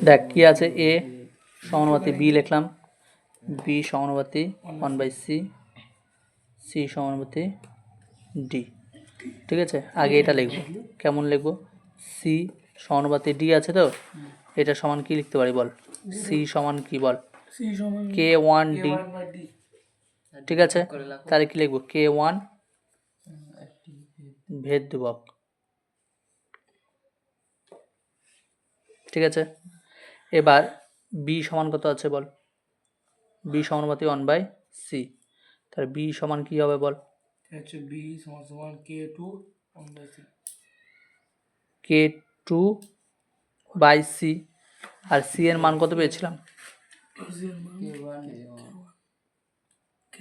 দেখ কি আছে, এ সমানুপাতি বি লিখলাম, বি সমানুপাতি 1/c, সি সমানুপাতি ডি। ঠিক আছে, আগে এটা লিখবো। কেমন লিখবো? সি সমানুপাতি ডি আছে, তো এটা সমান কি লিখতে পারি বল? সি সমান কি বল? k1d। ঠিক আছে, তাহলে কি লিখবো? k1 ভেদ ধ্রুবক। ঠিক আছে, এবার বি সমান কত আছে বল? বি সমানুপাতি 1/c, তাহলে বি সমান কি হবে বল? বি সমান সমান k2 1/c, k2/c। আর সি এর মান কত পেয়েছিলাম?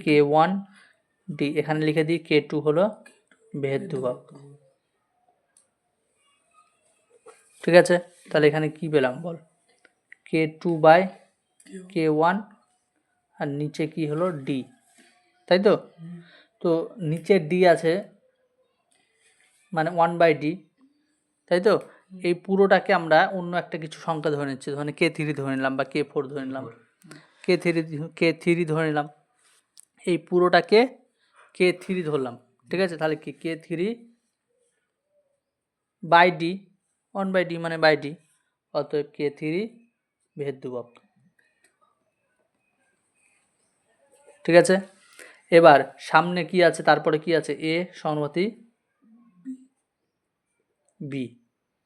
k1d। এখানে লিখে দিই k2 হলো ভেদ ধ্রুবক। ঠিক আছে, তাহলে এখানে কি পেলাম বল? k2/k1, আর নিচে কি হলো? ডি, তাই তো? তো নিচে ডি আছে মানে 1/d, তাই তো? এই পুরোটাকে আমরা অন্য একটা কিছু সংখ্যা ধরে নিচ্ছি, ধরে k3 ধরে নিলাম বা k4 ধরে নিলাম, k3 ধরে নিলাম, এই পুরোটাকে k3 ধরলাম। ঠিক আছে, তাহলে কি k3/d, 1/d মানে বাই ডি, অতএব k3 ভেদ ধ্রুবক। ঠিক আছে, এবার সামনে কি আছে, তারপরে কি আছে? এ সমানুপাতি বি।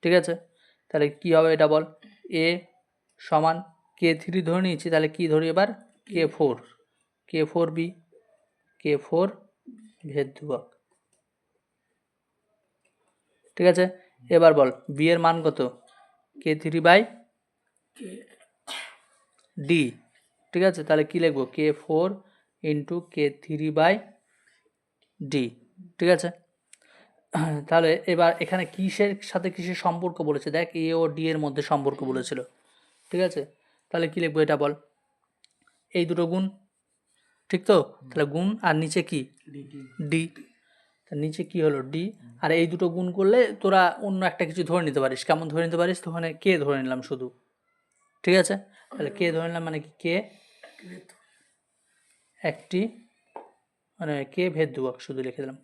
ঠিক আছে, তাহলে কি হবে এটা বল? এ সমান k3 ধরে নিয়েছি, তাহলে কি ধরি এবার? k4b, k4 ভেদ ধ্রুবক। ঠিক আছে, এবার বল বি এর মান কত? k3/d। ঠিক আছে, তাহলে কি লিখবো? k4 into k3/d। ঠিক আছে, তাহলে এবার এখানে কিসের সাথে কিসের সম্পর্ক বলেছে দেখ, এ ও ডি এর মধ্যে সম্পর্ক বলেছিল। ঠিক আছে, তাহলে কি লিখবো এটা বল? এই দুটো গুণ, ঠিক তো? তাহলে গুণ, আর নিচে কি? ডি। তার নিচে কি হলো? ডি। আর এই দুটো গুণ করলে তোরা অন্য একটা কিছু ধরে নিতে পারিস। কেমন ধরে নিতে পারিস? তো ওখানে কে ধরে নিলাম শুধু। ঠিক আছে, তাহলে কে ধরে নিলাম মানে কি? কে একটি মানে কে ভেদ ধ্রুবক শুধু লিখে দিলাম।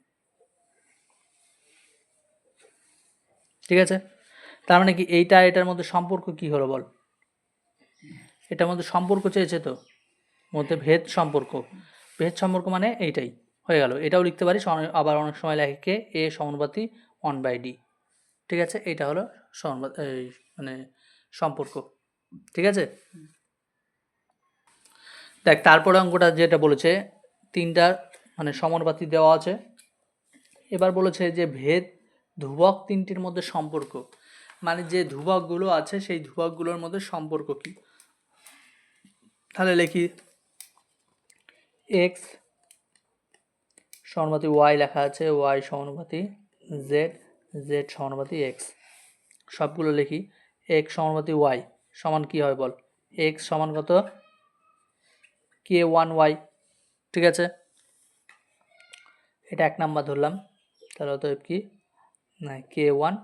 ঠিক আছে, তার মানে কি এইটা এটার মধ্যে সম্পর্ক কি হলো বল? এটার মধ্যে সম্পর্ক চেয়েছে, তো মধ্যে ভেদ সম্পর্ক। ভেদ সম্পর্ক মানে এইটাই হয়ে গেল। এটাও লিখতে পারিস, আবার অনেক সময় লেখে কে এ সমানুপাতি 1/d। ঠিক আছে, এইটা হলো মানে সম্পর্ক। ঠিক আছে, দেখ তারপরে অঙ্কটা যেটা বলেছে, তিনটা মানে সমানুপাতি দেওয়া আছে। এবার বলেছে যে ভেদ ধ্রুবক তিনটির মধ্যে সম্পর্ক, মানে যে ধ্রুবকগুলো আছে সেই ধ্রুবকগুলোর মধ্যে সম্পর্ক কি। তাহলে লিখি x সমানুপাতি y লেখা আছে, y সমানুপাতি z, z সমানুপাতি x। সবগুলো লিখি। x সমানুপাতি y সমান কি হয় বল? x সমান কত? k1y। ঠিক আছে, এটা এক নাম্বার ধরলাম। তাহলে অতএব কি না k1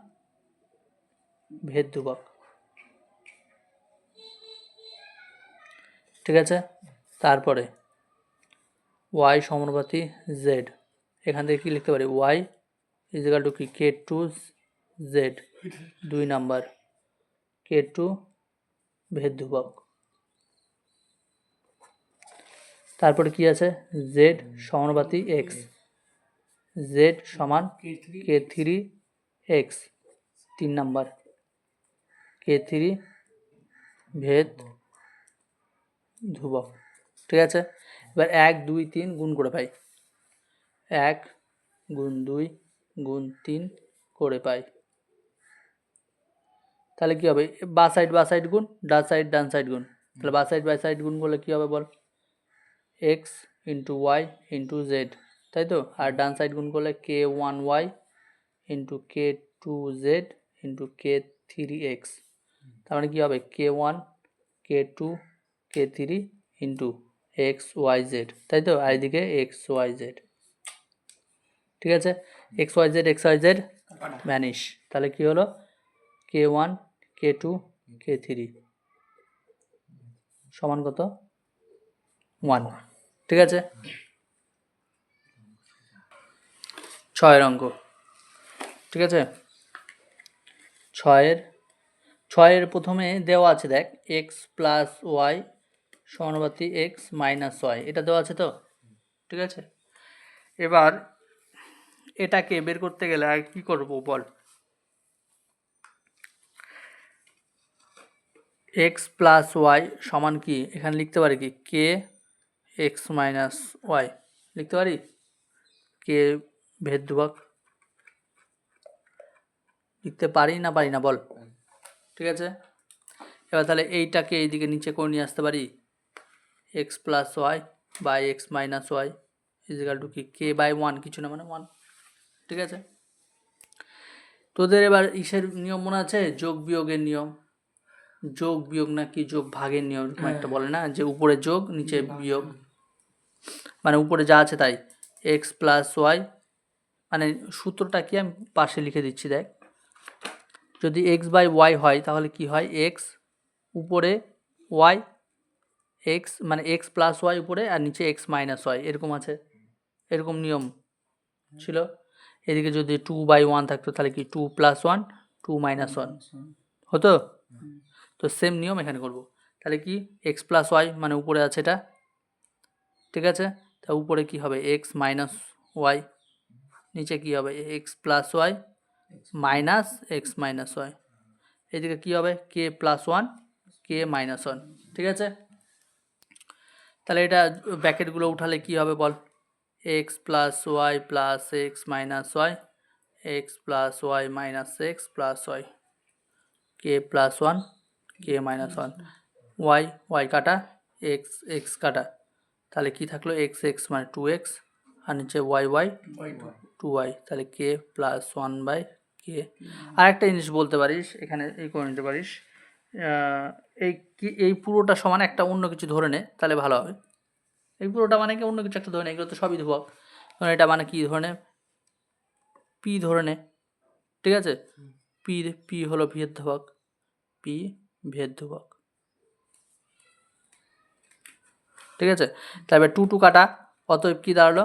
ভেদ ধ্রুবক। ঠিক আছে, তারপরে y সমানুপাতি z, এখান থেকে কি লিখতে পারি? y ইজিক্যাল টু কি? k2z, 2 নাম্বার k2 ভেদ ধ্রুবক। তারপরে কি আছে? z সমানুপাতি x, z সমান k3x, 3 নাম্বার k3 ভেদ ধ্রুবক। ঠিক আছে, এবার 1 2 3 গুণ করে পাই, 1 গুণ 2 গুণ 3 করে পাই। তাহলে কি হবে? বা সাইড গুণ, ডান সাইড গুণ। তাহলে বা সাইড গুণ করলে কি হবে বল? x into y into z, তাই তো? আর ডান সাইড গুণ করলে k1y into k2z into k3x। তার মানে কি হবে? k1 k2 k3 into x Y Z, তাই তো? আর এদিকে এক্স ওয়াই জেড। ঠিক আছে, এক্স ওয়াই জেড ভ্যানিশ। তাহলে কি হলো? k1 k2 k3 সমান কত 1, ঠিক আছে। 6 অঙ্ক, ঠিক আছে। 6 প্রথমে দেওয়া আছে দেখ x প্লাস ওয়াই সমানুপাতি x মাইনাস ওয়াই, এটা দেওয়া আছে তো, ঠিক আছে। এবার এটাকে বের করতে গেলে আর কি করব বল। x প্লাস ওয়াই সমান কি এখানে লিখতে পারি কি k x মাইনাস ওয়াই লিখতে পারি, k ভেদ ধ্রুবক লিখতে পারি না বল, ঠিক আছে। এবার তাহলে এইটাকে এইদিকে নিচে করে নিয়ে আসতে পারি x plus Y by x minus y equal to কি k বাই 1, কিছু না মানে 1, ঠিক আছে। তোদের এবার ইসের নিয়ম মনে আছে, যোগ বিয়োগের নিয়ম, যোগ বিয়োগ নাকি যোগ ভাগের নিয়ম এরকম একটা বলে না, যে উপরে যোগ নিচে বিয়োগ, মানে উপরে যা আছে তাই x প্লাস ওয়াই, মানে সূত্রটা কি আমি পাশে লিখে দিচ্ছি দেখ। যদি x বাই ওয়াই হয় তাহলে কি হয়, x উপরে ওয়াই, x মানে x প্লাস ওয়াই উপরে আর নিচে x মাইনাস ওয়াই, এরকম আছে, এরকম নিয়ম ছিল। এদিকে যদি 2/1 থাকতো তাহলে কি 2 প্লাস 1 2 মাইনাস 1 হতো। তো সেম নিয়ম এখানে করব। তাহলে কি x প্লাস ওয়াই মানে উপরে আছে এটা, ঠিক আছে। তা উপরে কি হবে x মাইনাস ওয়াই, নিচে কি হবে x plus y minus x minus y, এদিকে কি হবে k প্লাস 1 k মাইনাস 1, ঠিক আছে। তাহলে এটা ব্র্যাকেটগুলো উঠালে কি হবে বল, x plus y plus x minus y x plus y minus x plus y, k plus 1 k minus 1, Y Y কাটা এক্স এক্স কাটা, তাহলে কি থাকলো x x মানে 2x আর নিচে y y 2y, তাহলে k প্লাস 1 বাই k। আর একটা জিনিস বলতে পারিস এখানে, এই করে নিতে পারিস, এই পুরোটা সমান একটা অন্য কিছু ধরে নে তাহলে ভালো হবে। এই পুরোটা মানে কি অন্য কিছু একটা ধরে নে, এগুলো তো সবই ধ্রুবক, কারণ এটা মানে কি ধরে নে p ধরে নে, ঠিক আছে। p হলো ভেদ ধ্রুবক, p ভেদ ধ্রুবক, ঠিক আছে। তারপরে 2 2 কাটা, অতএব কি দাঁড়ালো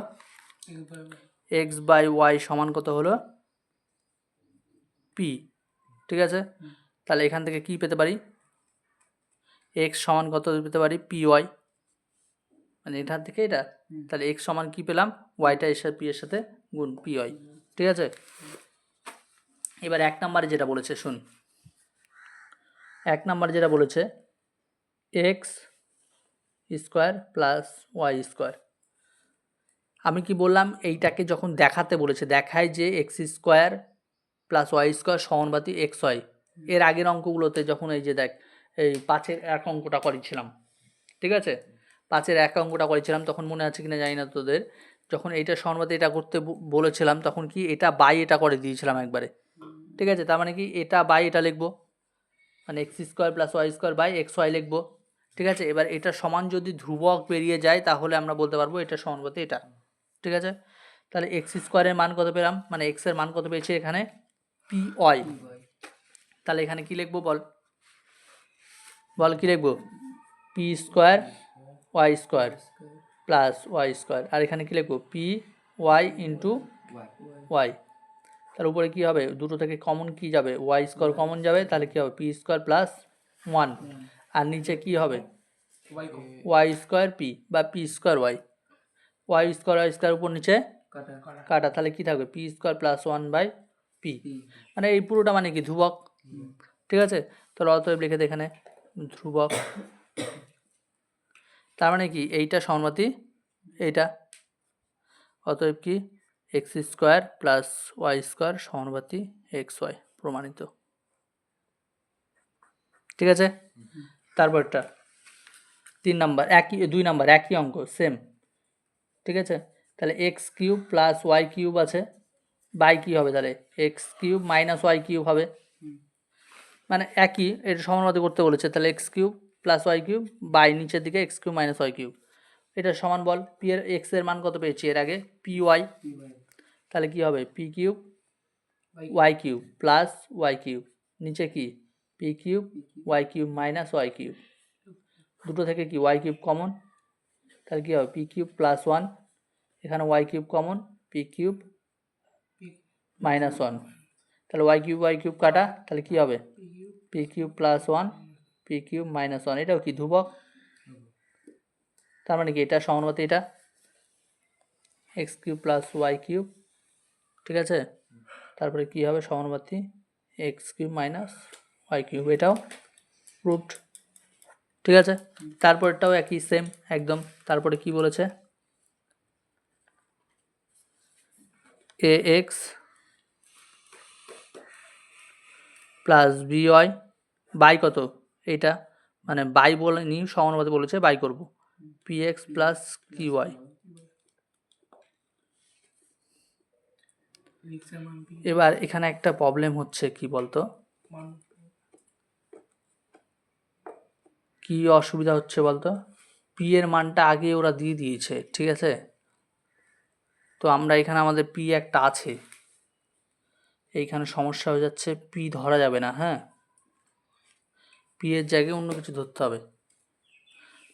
x বাই ওয়াই সমান কত হলো p, ঠিক আছে। তাহলে এখান থেকে কি পেতে পারি, x সমান কত পেতে পারি py, মানে এখান থেকে এটা, তাহলে x সমান কি পেলাম ওয়াইটা এর সাথে p এর সাথে গুণ py, ঠিক আছে। এবার 1 নম্বরে যেটা বলেছে শুন, 1 নম্বরে যেটা বলেছে x square plus y square, আমি কি বললাম এইটাকে যখন দেখাতে বলেছে দেখায় যে x square plus y square সমানুপাতি এক্স ওয়াই। এর আগের অঙ্কগুলোতে যখন এই যে দেখ এই 5-এর 1 অঙ্কটা করেছিলাম, ঠিক আছে, 5-এর 1 অঙ্কটা করেছিলাম তখন মনে আছে কিনা জানি না তোদের, যখন এইটা সমানুপাতি এটা করতে বলেছিলাম তখন কি এটা বাই এটা করে দিয়েছিলাম একবারে, ঠিক আছে। তার মানে কি এটা বাই এটা লিখবো, মানে x square plus y square by x y লিখবো, ঠিক আছে। এবার এটা সমান যদি ধ্রুবক বেরিয়ে যায় তাহলে আমরা বলতে পারবো এটা সমানুপাতি এটা, ঠিক আছে। তাহলে এক্স স্কোয়ারের মান কত পেলাম, মানে এক্স এর মান কত পেয়েছি এখানে পি ওয়াই, তাহলে এখানে কি লিখবো বল, কি লিখবো p square y square plus y square, আর এখানে কি লিখবো পি ওয়াই ইন্টু ওয়াই, তার উপরে কি হবে দুটো থেকে কমন কি যাবে ওয়াই স্কোয়ার কমন যাবে, তাহলে কি হবে পি স্কোয়ার প্লাস 1, আর নিচে কি হবে ওয়াই স্কোয়ার পি বা পি স্কোয়ার ওয়াই স্কোয়ার উপর নিচে কাটা, তাহলে কি থাকবে p square plus 1 by p, মানে এই পুরোটা মানে কি ধ্রুবক, ঠিক আছে। তাহলে অতএব লিখে দে এখানে ধ্রুবক, তার মানে কি এইটা সমানুপাতি এইটা, অতএব কি x square plus y square সমানুপাতি এক্স ওয়াই, প্রমাণিত, ঠিক আছে। তারপরটা 3 নাম্বার, 2 নাম্বার একই অঙ্ক সেম, ঠিক আছে। তাহলে x cube plus Y cube আছে বাই কি হবে, তাহলে x cube minus Y cube হবে, মানে একই, এটা সমানুপাতি করতে বলেছে, তাহলে x cube plus Y cube by নিচের দিকে x cube minus Y cube, এটা সমান বল পি এর এক্স এর মান কত পেয়েছি এর আগে পি ওয়াই, তাহলে কি হবে p cube y cube plus Y cube নিচে কি p cube y cube minus Y cube, দুটো থেকে কি ওয়াই কিউব কমন, তাহলে কী হবে পি কিউব প্লাস ওয়ান, এখানে y cube common p cube minus one, তাহলে ওয়াই কিউব কাটা, তাহলে কী হবে p cube plus one p cube minus one, এটাও কি ধ্রুবক, তার মানে কি এটা সমানুপাতি এটা x cube plus Y cube, ঠিক আছে, তারপরে কি হবে সমানুপাতি x cube minus Y cube, এটাও রুট, ঠিক আছে। তারপরটাও একই সেম একদম, তারপরে কি বলেছে a x plus b y by কত, এইটা মানে বাই বলে নি সমানুপাতি বলেছে বাই করব, p x plus q y. এবার এখানে একটা প্রবলেম হচ্ছে কি বলতো, কি অসুবিধা হচ্ছে বলতো, পি এর মানটা আগে ওরা দিয়ে দিয়েছে, ঠিক আছে, তো আমরা এখানে আমাদের পি একটা আছে, এইখানে সমস্যা হয়ে যাচ্ছে, পি ধরা যাবে না, হ্যাঁ, পি এর জায়গায় অন্য কিছু ধরতে হবে,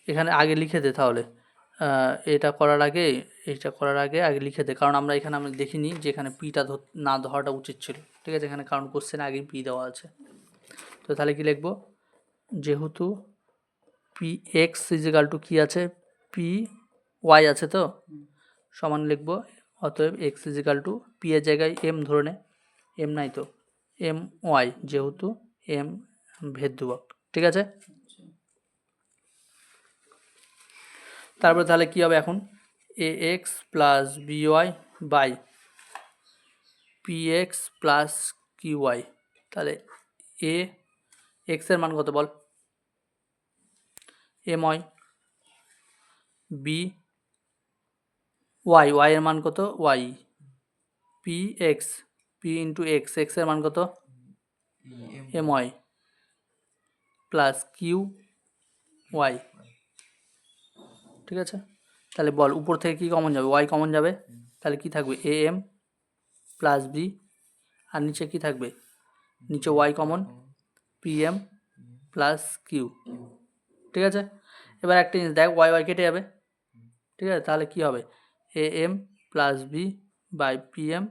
এখানে আগে লিখে দে তাহলে, এটা করার আগে আগে লিখে দে, কারণ আমরা এখানে দেখিনি যে এখানে পিটা না ধরাটা উচিত ছিল, ঠিক আছে, এখানে কারণ কোশ্চেন আগে পি দেওয়া আছে, তো তাহলে কি লিখবো, যেহেতু পি এক্স ইজিক্যাল টু কী আছে পি ওয়াই আছে, তো সমান লিখবো, অতএব এক্স ইজিক্যাল টু পি এর জায়গায় এম ধরে নে, এম নাই তো এম ওয়াই, যেহেতু এম ভেদ ধ্রুবক, ঠিক আছে। তারপরে তাহলে কী হবে এখন a x plus b y by p x plus q y, তাহলে এ এক্সের মান কত বল এম ওয়াই, বি ওয়াই এর মান কত y, p x p into x এক্সের মান কত M Y plus q y, ঠিক আছে। তাহলে বল উপর থেকে কি কমন যাবে ওয়াই কমন যাবে, তাহলে কি থাকবে এ এম প্লাস বি, আর নিচে কি থাকবে নিচে y common p m plus q, ঠিক আছে। এবার একটা জিনিস দেখ ওয়াই কেটে যাবে, ঠিক আছে, তাহলে কি হবে a m plus b by p m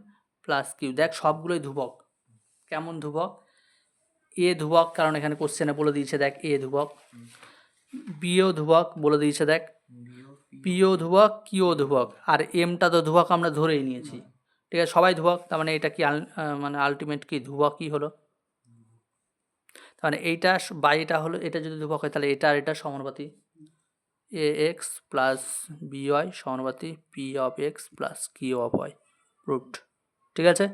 plus q, দেখ সবগুলোই ধ্রুবক, কেমন ধ্রুবক, এ ধ্রুবক কারণ এখানে কোশ্চেনে বলে দিয়েছে দেখ এ ধ্রুবক, বিও ধ্রুবক বলে দিয়েছে দেখ, পিও ধ্রুবক কিও ধ্রুবক, আর এমটা তো ধ্রুবক আমরা ধরেই নিয়েছি, ঠিক আছে, সবাই ধ্রুবক, তার মানে এটা কি মানে আলটিমেট কি ধ্রুবকই হলো, তার মানে এইটা বাই এটা হলো, এটা যদি ধ্রুবক হয় তাহলে এটা আর এটা সমানুপাতি a x plus b y সমানুপাতি p of x plus q of y root, ঠিক আছে।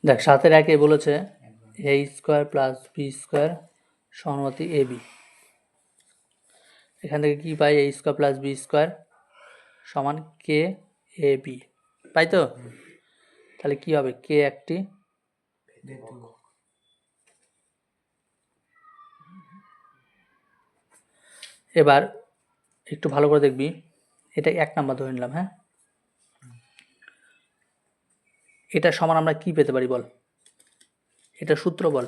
দেখ 7-1 বলেছে a square plus b square সমানুপাতি এ বি, এখান থেকে কি পাই a square plus b square সমান কে এ বি, পাই তো, তাহলে কি হবে কে একটি এবার একটু ভালো করে দেখবি, এটা 1 নাম্বার ধরে নিলাম, হ্যাঁ, এটা সমান আমরা কি পেতে পারি বল, এটা সূত্র বল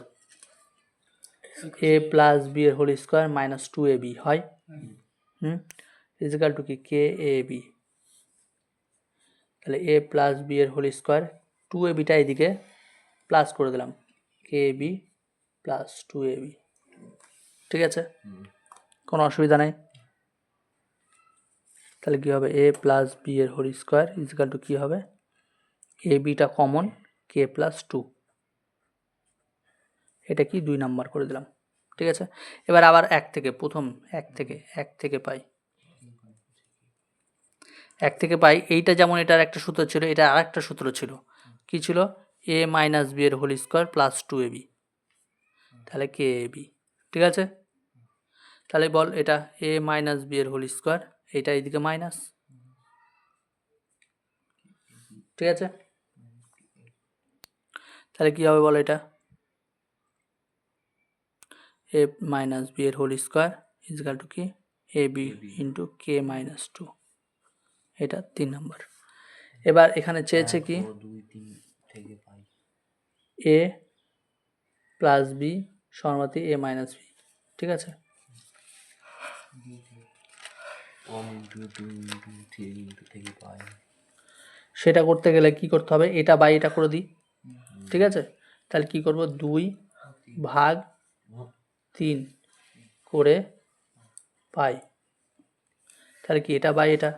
এ প্লাস বি এর হোল স্কোয়ার মাইনাস 2ab হয়, ইজিক্যাল টু কি কে এ বি, তাহলে এ প্লাস বি এর হোল স্কোয়ার 2abটা এদিকে প্লাস করে দিলাম কে বি প্লাস 2ab, ঠিক আছে, কোনো অসুবিধা নেই। তাহলে কী হবে এ প্লাস বি এর হোল স্কোয়ার ইজিক্যাল টু কী হবে এ বিটা কমন কে প্লাস 2, এটা কি 2 নাম্বার করে দিলাম, ঠিক আছে। এবার আবার এক থেকে পাই, এইটা যেমন এটার একটা সূত্র ছিল, এটা আর একটা সূত্র ছিল, কি ছিল এ মাইনাস বি এর হোল স্কোয়ার প্লাস 2ab, তাহলে কে এ বি, ঠিক আছে। তাহলে বল এটা এ মাইনাস বি এর হোল স্কোয়ার, এইটা এইদিকে মাইনাস, ঠিক আছে, তাহলে কী হবে বল এটা এ মাইনাস বি এর হোল স্কোয়ার ইজিক্যাল টু কি A B into k minus 2, এটা 3 নাম্বার। এবার এখানে চেয়েছে কি 2 3 থেকে পাই এ প্লাস বি সমানুপাতিক এ মাইনাস বি, ঠিক আছে। 1 ইন্টু 2 ইন্টু 3 ইন্টু থেকে পাই। সেটা করতে গেলে কি করতে হবে, এটা বাই এটা করে দিই, ঠিক আছে। তাহলে কি করব, 2 ভাগ 3 করে পাই, তাহলে কি এটা বাই এটা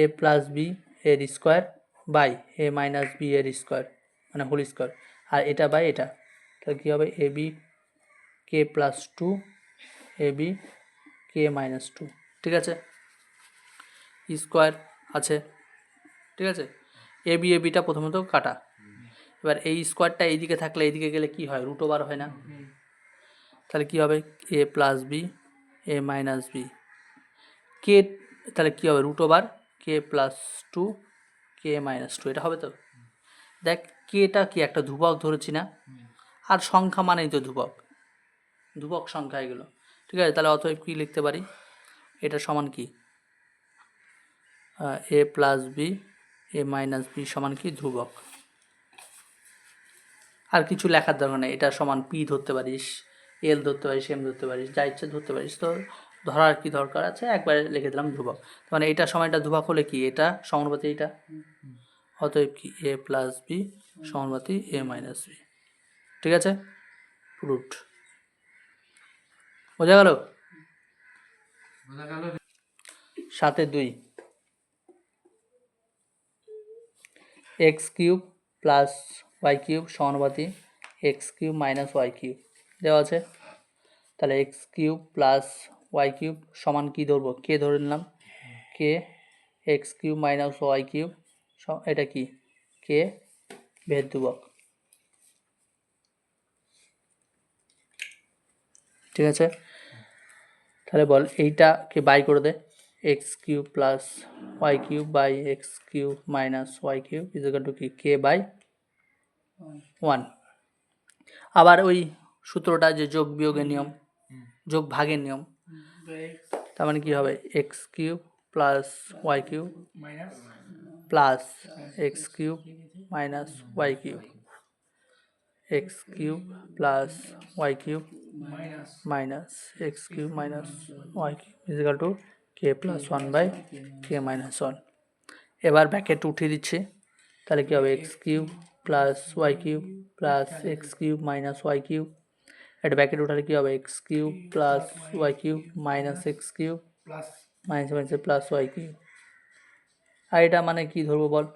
এ প্লাস বি এর square by a minus b এর স্কোয়ার মানে হোল স্কোয়ার, আর এটা বাই এটা, তাহলে কী হবে a b k plus 2 a b k minus 2, ঠিক আছে। স্কোয়ার আছে, ঠিক আছে। এ বিটা প্রথমত কাটা, এবার এই স্কোয়ারটা এইদিকে থাকলে এইদিকে গেলে কি হয়, রুট ওভার হয় না, তাহলে কি হবে এ plus B A minus B কে, তাহলে কী হবে রুট ওভার কে প্লাস 2 কে মাইনাস 2, এটা হবে তো। দেখ কেটা কি একটা ধ্রুবক ধরেছি না, আর সংখ্যা মানেই তো ধ্রুবক, ধ্রুবক সংখ্যা এগুলো, ঠিক আছে। তাহলে অতএব কী লিখতে পারি, এটা সমান কি এ plus B A minus B সমান কি ধ্রুবক, আর কিছু লেখার দরকার নেই, এটা সমান পি ধরতে পারিস, এল ধরতে পারিস, এম ধরতে পারিস, যা ইচ্ছে ধরতে পারিস, তো ধরার কি দরকার আছে, একবারে লিখে দিলাম ধ্রুবক, মানে এটা সময়টা ধ্রুবক হলে কি এটা সমানুপাতিক এটা, অতএব কি এ প্লাস বি সমানুপাতিক এ মাইনাস বি, ঠিক আছে, প্রুফড। বোঝা গেল? 7-2 x cube plus Y cube সমানুপাতিক x cube minus Y cube দেওয়া আছে। তাহলে x cube plus Y cube সমান কি ধরবো, কে ধরে নিলাম, k x cube minus Y cube, এটা কি কে ভেদ ধ্রুবক, ঠিক আছে। তাহলে বল এইটাকে বাই করে দে, x cube plus Y cube by x cube minus Y cube is equal to কি কে বাই 1। আবার ওই সূত্রটা যে যোগ বিয়োগের নিয়ম, যোগ ভাগের নিয়ম, তার মানে কি হবে X cube plus Y cube plus X cube minus Y cube, X cube plus Y cube minus X cube minus Y cube is equal to K plus 1 by K minus 1। এবার ব্র্যাকেট উঠিয়ে দিচ্ছি, তাহলে কী হবে X cube plus Y cube plus X cube minus Y cube, এটা bracket উঠালে কী হবে X cube plus Y cube minus X cube minus minus plus Y cube. আর এটা মানে কি ধরবো বল,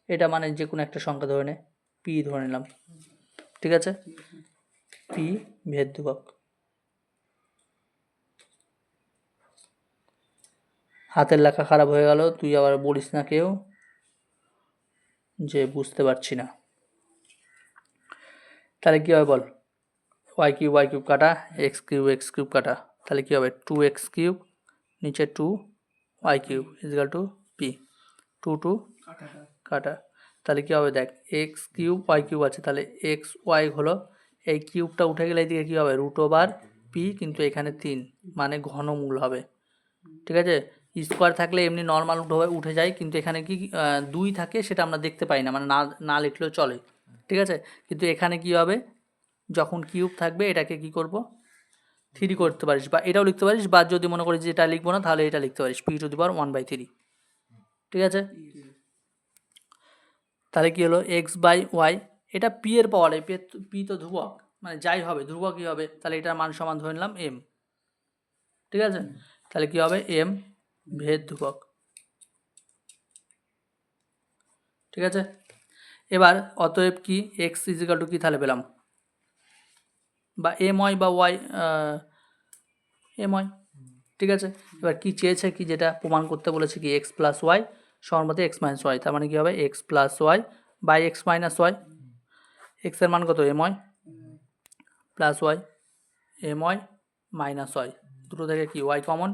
এটা মানে যে কোনো একটা সংখ্যা ধরে নে, পি ধরে নিলাম, ঠিক আছে, পি ভেদ ধ্রুবক। হাতের লেখা খারাপ হয়ে গেল, তুই আবার বলিস না কেউ যে বুঝতে পারছি না। তাহলে কী হবে বল, ওয়াই কিউব কাটা, এক্স কিউব কাটা, তাহলে কী হবে 2x কিউব নিচে 2 Y cube equal to P, 2 কাটা, তাহলে কী হবে দেখ এক্স কিউব ওয়াই কিউব আছে, তাহলে এক্স ওয়াই হলো, এই কিউবটা উঠে গেলে এদিকে কী হবে রুট ওভার পি, কিন্তু এখানে 3 মানে ঘনমূল হবে, ঠিক আছে। স্কোয়ার থাকলে এমনি নর্মাল উঠে যায়, কিন্তু এখানে কি 2 থাকে সেটা আমরা দেখতে পাই না, মানে না লিখলেও চলে, ঠিক আছে। কিন্তু এখানে কি হবে, যখন কিউব থাকবে এটাকে কি করব 3 করতে পারিস, বা এটাও লিখতে পারিস, বা যদি মনে করিস যে এটা লিখবো না তাহলে এটা লিখতে পারিস p⁴ ঠিক আছে। তাহলে কি হলো এক্স বাই ওয়াই, এটা পি এর পাওয়ার, পি তো ধ্রুবক, মানে যাই হবে ধ্রুবকই হবে, তাহলে এটার মান সমান ধরে নিলাম এম, ঠিক আছে। তাহলে কি হবে এম ভেদ ধ্রুবক, ঠিক আছে। এবার অতএব কি এক্স ইজিক্যাল টু কি তাহলে পেলাম, বা এম ওয়াই বা ওয়াই এম ওয়াই, ঠিক আছে। এবার কি চেয়েছে, কি যেটা প্রমাণ করতে বলেছে কি এক্স প্লাস ওয়াই সমানুপাতিক এক্স মাইনাস ওয়াই, তার মানে কি হবে X plus Y by x minus Y, এক্সের মান কত M Y plus Y M Y minus Y, দুটো থেকে কি Y common,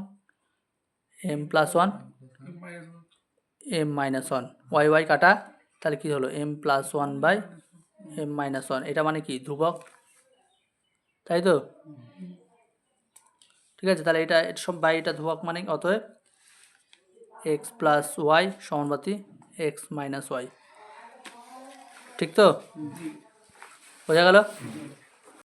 M plus 1 M minus 1 Y Y কাটা, তাহলে কি হলো M plus 1 by M minus 1, এটা মানে কি ধ্রুবক, তাই তো, ঠিক আছে। তাহলে এটা সব বাই এটা ধ্রুবক, মানে অতএব এক্স প্লাস ওয়াই সমানুপাতিক এক্স মাইনাস ওয়াই। ঠিক তো? বোঝা গেল?